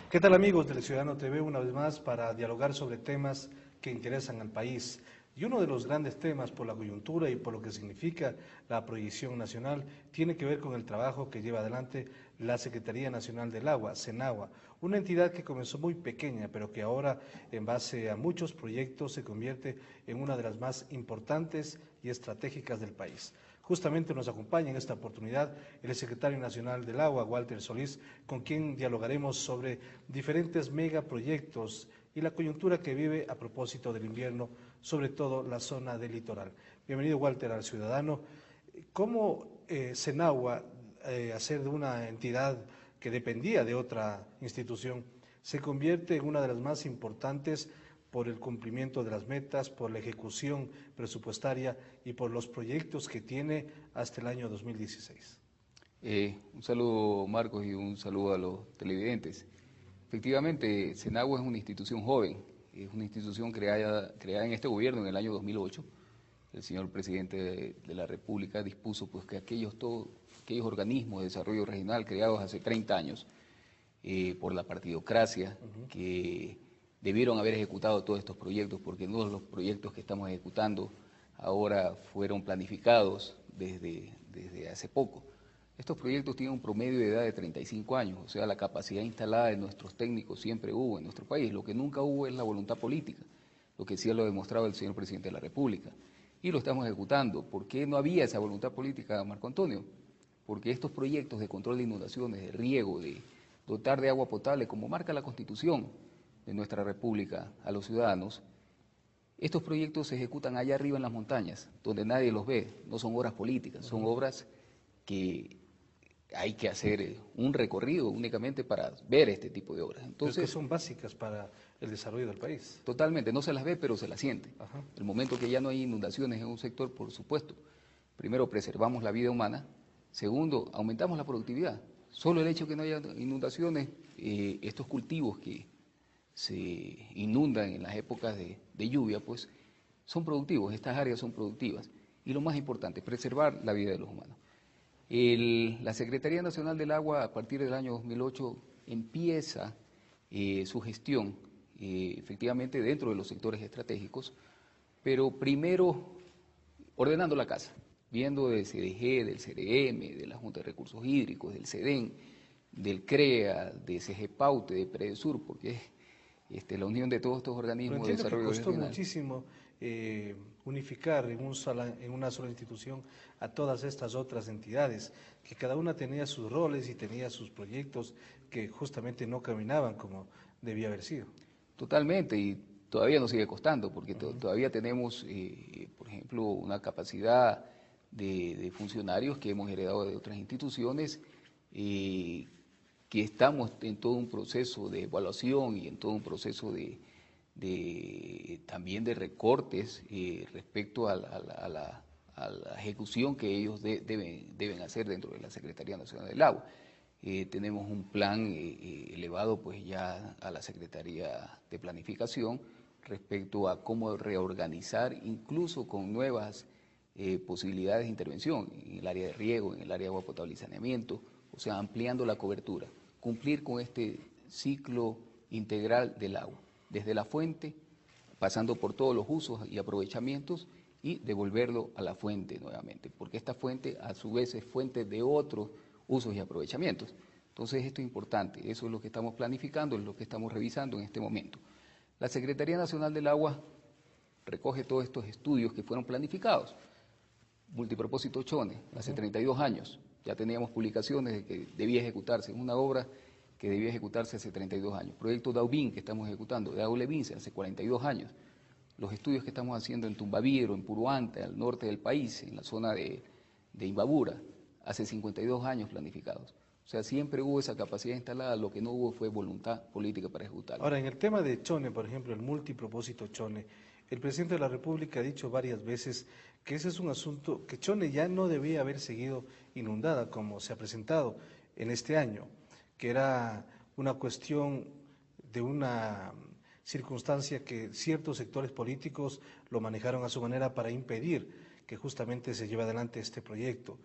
¿Qué tal amigos del Ciudadano TV? Una vez más para dialogar sobre temas que interesan al país. Y uno de los grandes temas por la coyuntura y por lo que significa la proyección nacional tiene que ver con el trabajo que lleva adelante la Secretaría Nacional del Agua, SENAGUA, una entidad que comenzó muy pequeña, pero que ahora, en base a muchos proyectos, se convierte en una de las más importantes y estratégicas del país. Justamente nos acompaña en esta oportunidad el secretario nacional del Agua, Walter Solís, con quien dialogaremos sobre diferentes megaproyectos y la coyuntura que vive a propósito del invierno, sobre todo la zona del litoral. Bienvenido, Walter, al Ciudadano. ¿Cómo SENAGUA, a ser de una entidad que dependía de otra institución, se convierte en una de las más importantes por el cumplimiento de las metas, por la ejecución presupuestaria y por los proyectos que tiene hasta el año 2016? Un saludo, Marcos, y un saludo a los televidentes. Efectivamente, SENAGUA es una institución joven, es una institución creada en este gobierno en el año 2008. El señor presidente de la República dispuso pues, que aquellos organismos de desarrollo regional creados hace 30 años por la partidocracia, que debieron haber ejecutado todos estos proyectos, porque no los proyectos que estamos ejecutando ahora fueron planificados desde hace poco. Estos proyectos tienen un promedio de edad de 35 años, o sea, la capacidad instalada de nuestros técnicos siempre hubo en nuestro país. Lo que nunca hubo es la voluntad política, lo que sí lo ha demostrado el señor presidente de la República. Y lo estamos ejecutando. ¿Por qué no había esa voluntad política, Marco Antonio? Porque estos proyectos de control de inundaciones, de riego, de dotar de agua potable, como marca la Constitución de nuestra República a los ciudadanos, estos proyectos se ejecutan allá arriba en las montañas, donde nadie los ve. No son obras políticas, son obras que hay que hacer un recorrido únicamente para ver este tipo de obras. Entonces, que son básicas para el desarrollo del país. Totalmente, no se las ve, pero se las siente. Ajá. El momento que ya no hay inundaciones en un sector, por supuesto, primero preservamos la vida humana, segundo, aumentamos la productividad. Solo el hecho de que no haya inundaciones, estos cultivos que se inundan en las épocas de lluvia, pues son productivos, estas áreas son productivas. Y lo más importante, preservar la vida de los humanos. La Secretaría Nacional del Agua, a partir del año 2008, empieza su gestión, efectivamente, dentro de los sectores estratégicos, pero primero ordenando la casa, viendo del CDG, del CRM, de la Junta de Recursos Hídricos, del CEDEN, del CREA, de CGPAUTE, de PREDESUR, porque es la unión de todos estos organismos de desarrollo regional. Pero entiendo que costó muchísimo unificar en una sola institución a todas estas otras entidades, que cada una tenía sus roles y tenía sus proyectos que justamente no caminaban como debía haber sido. Totalmente, y todavía nos sigue costando, porque todavía tenemos, por ejemplo, una capacidad de funcionarios que hemos heredado de otras instituciones, que estamos en todo un proceso de evaluación y en todo un proceso también de recortes respecto a la ejecución que ellos deben hacer dentro de la Secretaría Nacional del Agua. Tenemos un plan elevado pues ya a la Secretaría de Planificación respecto a cómo reorganizar, incluso con nuevas posibilidades de intervención en el área de riego, en el área de agua potable y saneamiento, o sea, ampliando la cobertura, cumplir con este ciclo integral del agua, desde la fuente, pasando por todos los usos y aprovechamientos y devolverlo a la fuente nuevamente, porque esta fuente a su vez es fuente de otros usos y aprovechamientos. Entonces esto es importante, eso es lo que estamos planificando, es lo que estamos revisando en este momento. La Secretaría Nacional del Agua recoge todos estos estudios que fueron planificados. Multipropósito Chone, hace 32 años, ya teníamos publicaciones de que debía ejecutarse, es una obra que debía ejecutarse hace 32 años. Proyecto Daubín que estamos ejecutando, de Aulevince, hace 42 años. Los estudios que estamos haciendo en Tumbavidro, en Puruanta, al norte del país, en la zona de Imbabura, hace 52 años planificados. O sea, siempre hubo esa capacidad instalada, lo que no hubo fue voluntad política para ejecutarlo. Ahora, en el tema de Chone, por ejemplo, el multipropósito Chone, el presidente de la República ha dicho varias veces que ese es un asunto, que Chone ya no debía haber seguido inundada como se ha presentado en este año, que era una cuestión de una circunstancia que ciertos sectores políticos lo manejaron a su manera para impedir que justamente se lleve adelante este proyecto.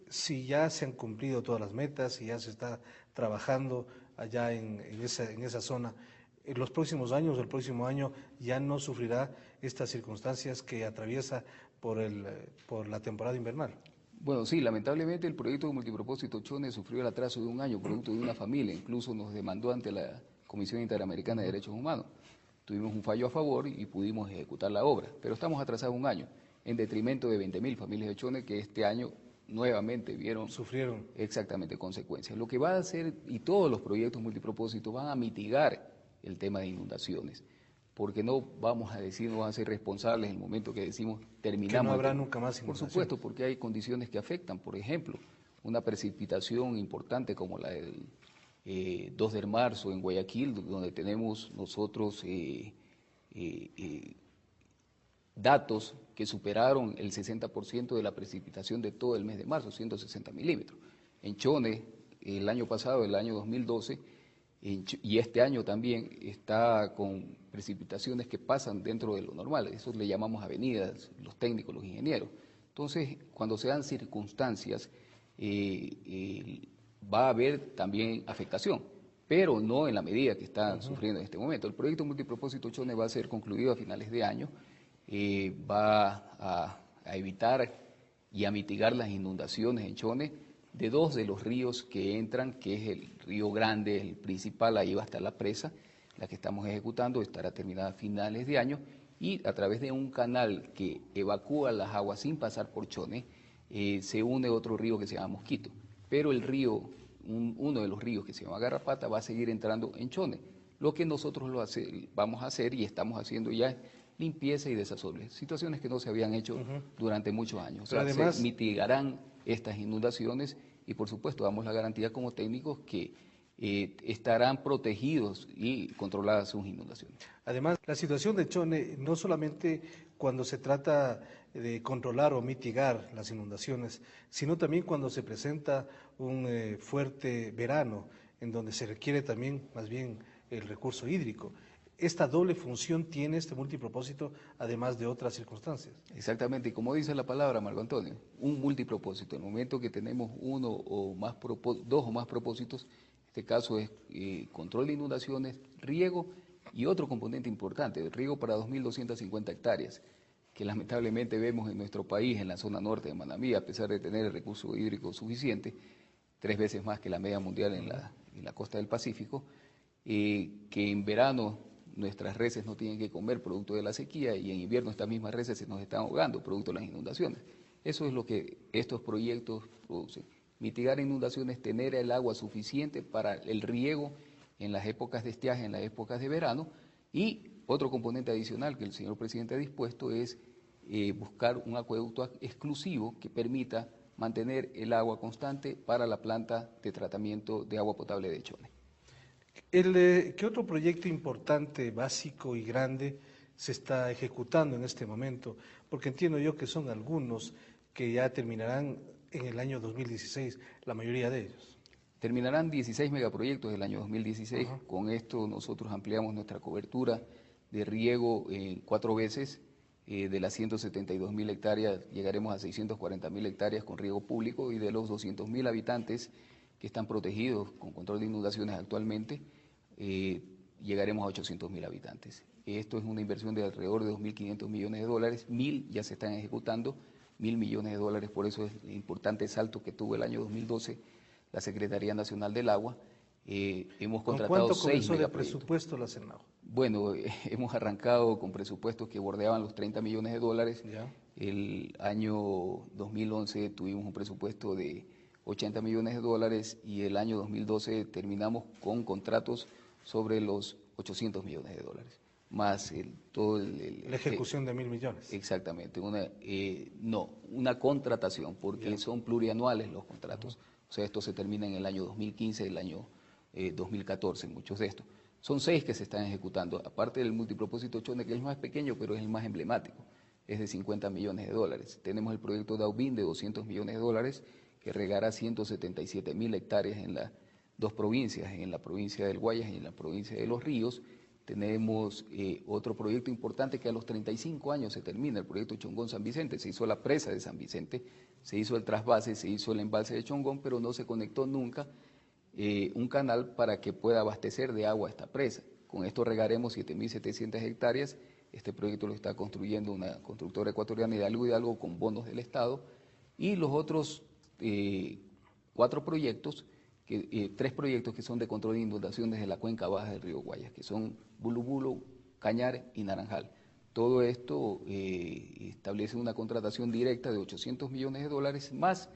Si ya se han cumplido todas las metas y ya se está trabajando allá en esa zona, en los próximos años, el próximo año ya no sufrirá estas circunstancias que atraviesa por la temporada invernal. Bueno, sí, lamentablemente el proyecto de multipropósito Chone sufrió el atraso de un año, producto de una familia, incluso nos demandó ante la Comisión Interamericana de Derechos Humanos. Tuvimos un fallo a favor y pudimos ejecutar la obra, pero estamos atrasados un año, en detrimento de 20.000 familias de Chone que este año nuevamente Sufrieron. exactamente consecuencias. Lo que va a hacer, y todos los proyectos multipropósitos van a mitigar el tema de inundaciones, porque no vamos a decir, no vamos a ser responsables en el momento que decimos terminamos. Que no habrá nunca más Por inundaciones. supuesto, porque hay condiciones que afectan, por ejemplo, una precipitación importante como la del 2 de marzo en Guayaquil, donde tenemos nosotros datos que superaron el 60% de la precipitación de todo el mes de marzo, 160 milímetros. En Chone, el año pasado, el año 2012, y este año también está con precipitaciones que pasan dentro de lo normal, eso le llamamos avenidas, los técnicos, los ingenieros. Entonces, cuando se dan circunstancias, va a haber también afectación, pero no en la medida que está sufriendo en este momento. El proyecto multipropósito Chone va a ser concluido a finales de año, va a evitar y a mitigar las inundaciones en Chone de dos de los ríos que entran, que es el Río Grande, el principal, ahí va a estar la presa, la que estamos ejecutando, estará terminada a finales de año, y a través de un canal que evacúa las aguas sin pasar por Chone, se une otro río que se llama Mosquito, pero el río, uno de los ríos que se llama Garrapata va a seguir entrando en Chone. Lo que nosotros vamos a hacer y estamos haciendo ya es limpieza y desasolve, situaciones que no se habían hecho durante muchos años. O sea, además, se mitigarán estas inundaciones y por supuesto damos la garantía como técnicos que estarán protegidos y controladas sus inundaciones. Además, la situación de Chone, no solamente cuando se trata de controlar o mitigar las inundaciones, sino también cuando se presenta un fuerte verano, en donde se requiere también, más bien, el recurso hídrico. Esta doble función tiene este multipropósito, además de otras circunstancias. Exactamente, y como dice la palabra, Marco Antonio, un multipropósito. En el momento que tenemos dos o más propósitos, este caso es control de inundaciones, riego y otro componente importante, el riego para 2.250 hectáreas, que lamentablemente vemos en nuestro país, en la zona norte de Manabí, a pesar de tener el recurso hídrico suficiente, 3 veces más que la media mundial en la costa del Pacífico, que en verano nuestras reses no tienen que comer producto de la sequía y en invierno estas mismas reses se nos están ahogando producto de las inundaciones. Eso es lo que estos proyectos producen. Mitigar inundaciones, tener el agua suficiente para el riego en las épocas de estiaje, en las épocas de verano, y otro componente adicional que el señor presidente ha dispuesto es buscar un acueducto exclusivo que permita mantener el agua constante para la planta de tratamiento de agua potable de Chone. ¿Qué otro proyecto importante, básico y grande se está ejecutando en este momento? Porque entiendo yo que son algunos que ya terminarán en el año 2016, la mayoría de ellos. Terminarán 16 megaproyectos el año 2016. Con esto nosotros ampliamos nuestra cobertura de riego 4 veces. De las 172.000 hectáreas llegaremos a 640.000 hectáreas con riego público y de los 200.000 habitantes que están protegidos con control de inundaciones actualmente, llegaremos a 800.000 habitantes. Esto es una inversión de alrededor de 2.500 millones de dólares, 1.000 ya se están ejecutando, 1.000 millones de dólares, por eso es el importante salto que tuvo el año 2012 la Secretaría Nacional del Agua. Hemos contratado ¿Con cuánto 6 comenzó de megaproyectos. presupuesto la CENAO? Bueno, hemos arrancado con presupuestos que bordeaban los 30 millones de dólares. ¿Ya? El año 2011 tuvimos un presupuesto de 80 millones de dólares y el año 2012 terminamos con contratos sobre los 800 millones de dólares, más la ejecución de 1.000 millones. Exactamente, una contratación, porque son plurianuales los contratos. O sea, esto se termina en el año 2015, el año 2014, muchos de estos. Son 6 que se están ejecutando, aparte del multipropósito Chone, que es el más pequeño, pero es el más emblemático, es de 50 millones de dólares. Tenemos el proyecto Daubín de 200 millones de dólares, que regará 177.000 hectáreas en las 2 provincias, en la provincia del Guayas y en la provincia de Los Ríos. Tenemos otro proyecto importante que a los 35 años se termina, el proyecto Chongón-San Vicente. Se hizo la presa de San Vicente, se hizo el trasvase, se hizo el embalse de Chongón, pero no se conectó nunca un canal para que pueda abastecer de agua esta presa. Con esto regaremos 7.700 hectáreas. Este proyecto lo está construyendo una constructora ecuatoriana, Hidalgo con bonos del Estado. Y los otros 3 proyectos que son de control de inundaciones de la cuenca baja del río Guayas, que son Bulubulo, Cañar y Naranjal. Todo esto establece una contratación directa de $800 millones más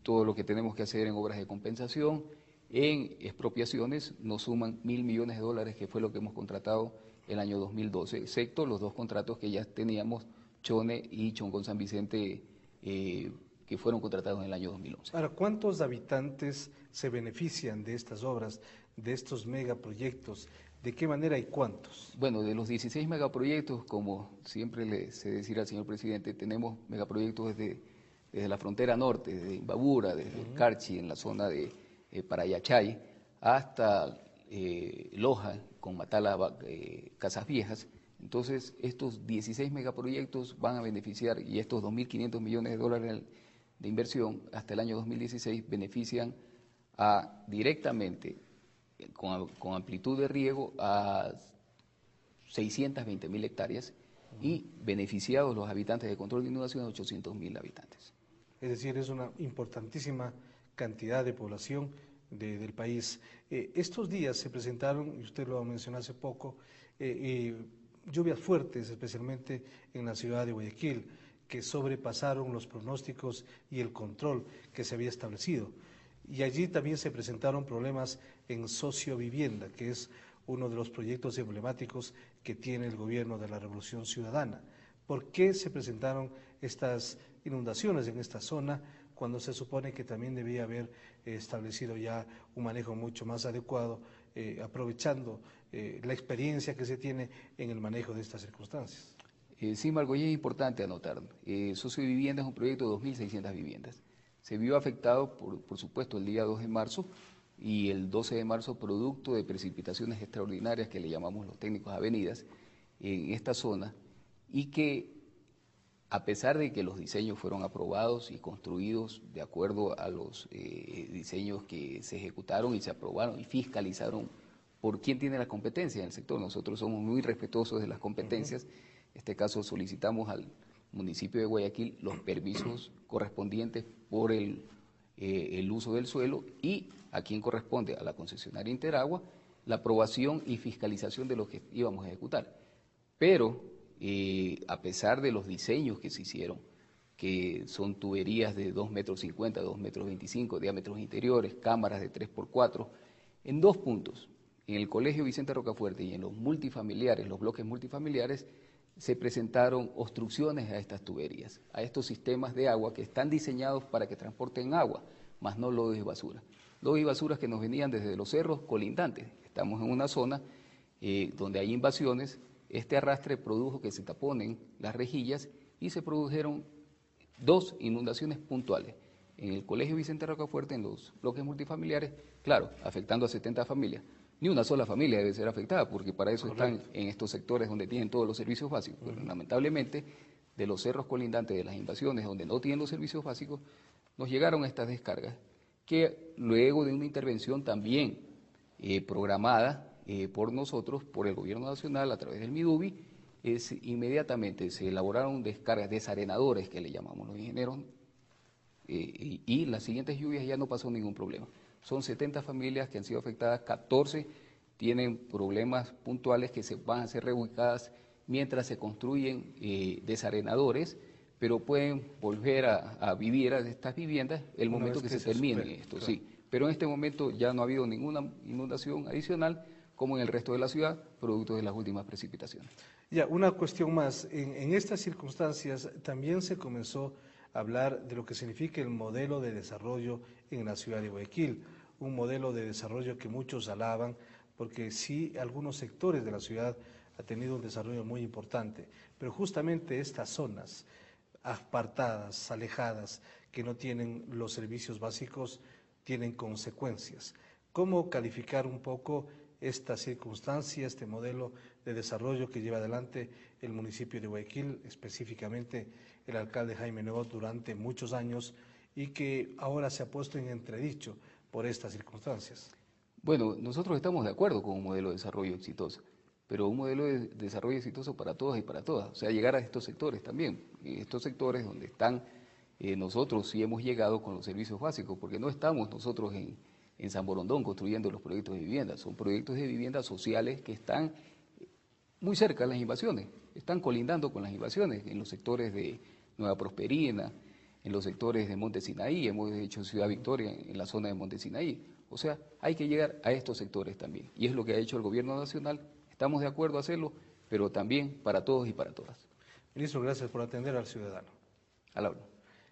todo lo que tenemos que hacer en obras de compensación. En expropiaciones nos suman $1.000 millones, que fue lo que hemos contratado el año 2012, excepto los 2 contratos que ya teníamos, Chone y Chongón San Vicente, que fueron contratados en el año 2011. Ahora, ¿cuántos habitantes se benefician de estas obras, de estos megaproyectos? ¿De qué manera y cuántos? Bueno, de los 16 megaproyectos, como siempre le sé decir al señor presidente, tenemos megaproyectos desde la frontera norte, desde Imbabura, desde el Carchi, en la zona de Parayachay, hasta Loja, con Matala, Casas Viejas. Entonces, estos 16 megaproyectos van a beneficiar, y estos $2.500 millones de inversión hasta el año 2016 benefician directamente, con amplitud de riego, a 620.000 hectáreas y beneficiados los habitantes de control de inundación a 800.000 habitantes. Es decir, es una importantísima cantidad de población del país. Estos días se presentaron, y usted lo mencionó hace poco, lluvias fuertes, especialmente en la ciudad de Guayaquil, que sobrepasaron los pronósticos y el control que se había establecido. Y allí también se presentaron problemas en sociovivienda, que es uno de los proyectos emblemáticos que tiene el gobierno de la Revolución Ciudadana. ¿Por qué se presentaron estas inundaciones en esta zona cuando se supone que también debía haber establecido ya un manejo mucho más adecuado, aprovechando la experiencia que se tiene en el manejo de estas circunstancias? Sí, Margot, y es importante anotar, Sociovivienda es un proyecto de 2.600 viviendas. Se vio afectado, por supuesto, el día 2 de marzo y el 12 de marzo, producto de precipitaciones extraordinarias que le llamamos los técnicos avenidas en esta zona, y que a pesar de que los diseños fueron aprobados y construidos de acuerdo a los diseños que se ejecutaron y se aprobaron y fiscalizaron por quién tiene la competencia en el sector, nosotros somos muy respetuosos de las competencias. En este caso solicitamos al municipio de Guayaquil los permisos correspondientes por el uso del suelo, y a quien corresponde, a la concesionaria Interagua, la aprobación y fiscalización de lo que íbamos a ejecutar. Pero a pesar de los diseños que se hicieron, que son tuberías de 2,50 metros, 2,25 metros, diámetros interiores, cámaras de 3x4, en 2 puntos, en el Colegio Vicente Rocafuerte y en los multifamiliares, los bloques multifamiliares, se presentaron obstrucciones a estas tuberías, a estos sistemas de agua que están diseñados para que transporten agua, más no lodos y basura. Lodos y basuras que nos venían desde los cerros colindantes. Estamos en una zona donde hay invasiones. Este arrastre produjo que se taponen las rejillas y se produjeron 2 inundaciones puntuales. En el Colegio Vicente Rocafuerte, en los bloques multifamiliares, claro, afectando a 70 familias. Ni una sola familia debe ser afectada, porque para eso están en estos sectores donde tienen todos los servicios básicos. Pero lamentablemente, de los cerros colindantes, de las invasiones donde no tienen los servicios básicos, nos llegaron estas descargas, que luego de una intervención también programada por nosotros, por el Gobierno Nacional, a través del MIDUBI, inmediatamente se elaboraron descargas, desarenadores, que le llamamos los ingenieros, y las siguientes lluvias ya no pasó ningún problema. Son 70 familias que han sido afectadas, 14 tienen problemas puntuales que se van a ser reubicadas mientras se construyen desarenadores, pero pueden volver a vivir a estas viviendas el momento que se termine esto, claro. Sí. Pero en este momento ya no ha habido ninguna inundación adicional, como en el resto de la ciudad, producto de las últimas precipitaciones. Ya, una cuestión más. En estas circunstancias también se comenzó a hablar de lo que significa el modelo de desarrollo en la ciudad de Guayaquil, un modelo de desarrollo que muchos alaban, porque sí, algunos sectores de la ciudad ha tenido un desarrollo muy importante, pero justamente estas zonas apartadas, alejadas, que no tienen los servicios básicos, tienen consecuencias. ¿Cómo calificar un poco esta circunstancia, este modelo de desarrollo que lleva adelante el municipio de Guayaquil, específicamente el alcalde Jaime Nebot durante muchos años y que ahora se ha puesto en entredicho por estas circunstancias? Bueno, nosotros estamos de acuerdo con un modelo de desarrollo exitoso, pero un modelo de desarrollo exitoso para todas y para todas, o sea, llegar a estos sectores también, estos sectores donde están, nosotros sí hemos llegado con los servicios básicos, porque no estamos nosotros en San Borondón construyendo los proyectos de vivienda, son proyectos de vivienda sociales que están muy cerca de las invasiones, están colindando con las invasiones en los sectores de Nueva Prosperina, en los sectores de Monte Sinaí, hemos hecho Ciudad Victoria en la zona de Monte Sinaí. O sea, hay que llegar a estos sectores también. Y es lo que ha hecho el gobierno nacional. Estamos de acuerdo a hacerlo, pero también para todos y para todas. Ministro, gracias por atender al ciudadano. A la hora.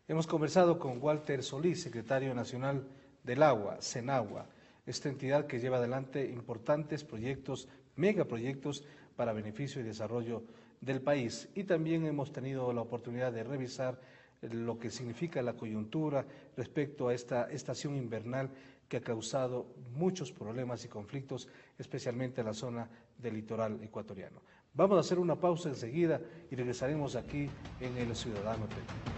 Hemos conversado con Walter Solís, secretario nacional del Agua, Senagua, esta entidad que lleva adelante importantes proyectos, megaproyectos para beneficio y desarrollo del país. Y también hemos tenido la oportunidad de revisar lo que significa la coyuntura respecto a esta estación invernal que ha causado muchos problemas y conflictos, especialmente en la zona del litoral ecuatoriano. Vamos a hacer una pausa enseguida y regresaremos aquí en El Ciudadano TV.